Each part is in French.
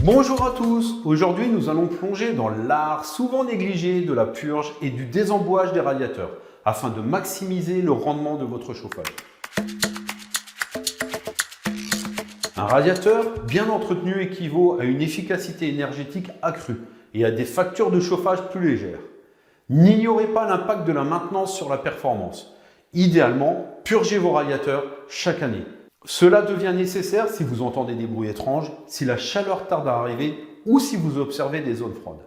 Bonjour à tous, aujourd'hui nous allons plonger dans l'art souvent négligé de la purge et du désembouage des radiateurs afin de maximiser le rendement de votre chauffage. Un radiateur bien entretenu équivaut à une efficacité énergétique accrue et à des factures de chauffage plus légères. N'ignorez pas l'impact de la maintenance sur la performance. Idéalement, purgez vos radiateurs chaque année. Cela devient nécessaire si vous entendez des bruits étranges, si la chaleur tarde à arriver ou si vous observez des zones froides.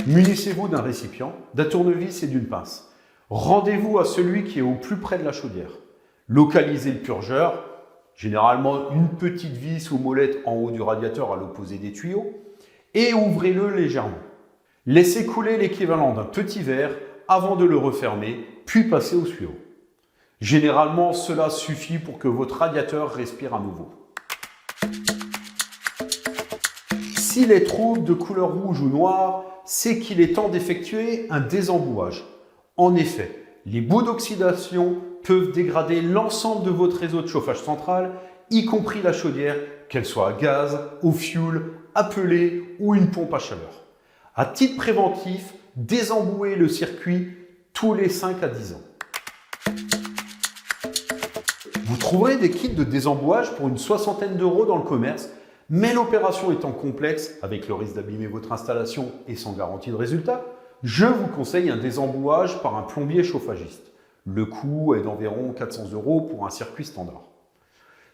Munissez-vous d'un récipient, d'un tournevis et d'une pince. Rendez-vous à celui qui est au plus près de la chaudière. Localisez le purgeur, généralement une petite vis ou molette en haut du radiateur à l'opposé des tuyaux, et ouvrez-le légèrement. Laissez couler l'équivalent d'un petit verre avant de le refermer, puis passez au suivant. Généralement, cela suffit pour que votre radiateur respire à nouveau. S'il est trouble de couleur rouge ou noire, c'est qu'il est temps d'effectuer un désembouage. En effet, les boues d'oxydation peuvent dégrader l'ensemble de votre réseau de chauffage central, y compris la chaudière, qu'elle soit à gaz, au fioul, à pellet ou une pompe à chaleur. À titre préventif, désembouez le circuit tous les 5 à 10 ans. Vous trouverez des kits de désembouage pour une soixantaine d'euros dans le commerce, mais l'opération étant complexe, avec le risque d'abîmer votre installation et sans garantie de résultat, je vous conseille un désembouage par un plombier chauffagiste. Le coût est d'environ 400 euros pour un circuit standard.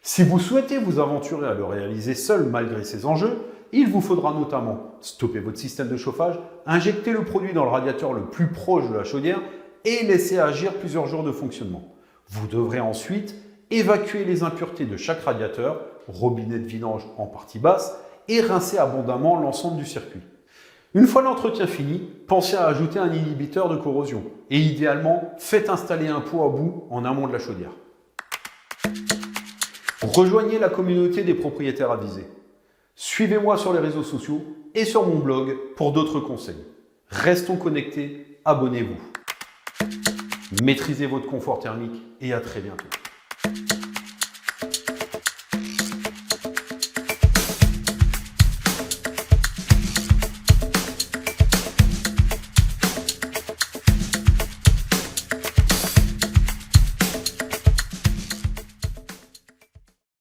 Si vous souhaitez vous aventurer à le réaliser seul malgré ces enjeux, il vous faudra notamment stopper votre système de chauffage, injecter le produit dans le radiateur le plus proche de la chaudière et laisser agir plusieurs jours de fonctionnement. Vous devrez ensuite évacuer les impuretés de chaque radiateur, robinet de vidange en partie basse, et rincer abondamment l'ensemble du circuit. Une fois l'entretien fini, pensez à ajouter un inhibiteur de corrosion et idéalement, faites installer un pot à bout en amont de la chaudière. Rejoignez la communauté des propriétaires avisés. Suivez-moi sur les réseaux sociaux et sur mon blog pour d'autres conseils. Restons connectés, abonnez-vous. Maîtrisez votre confort thermique et à très bientôt.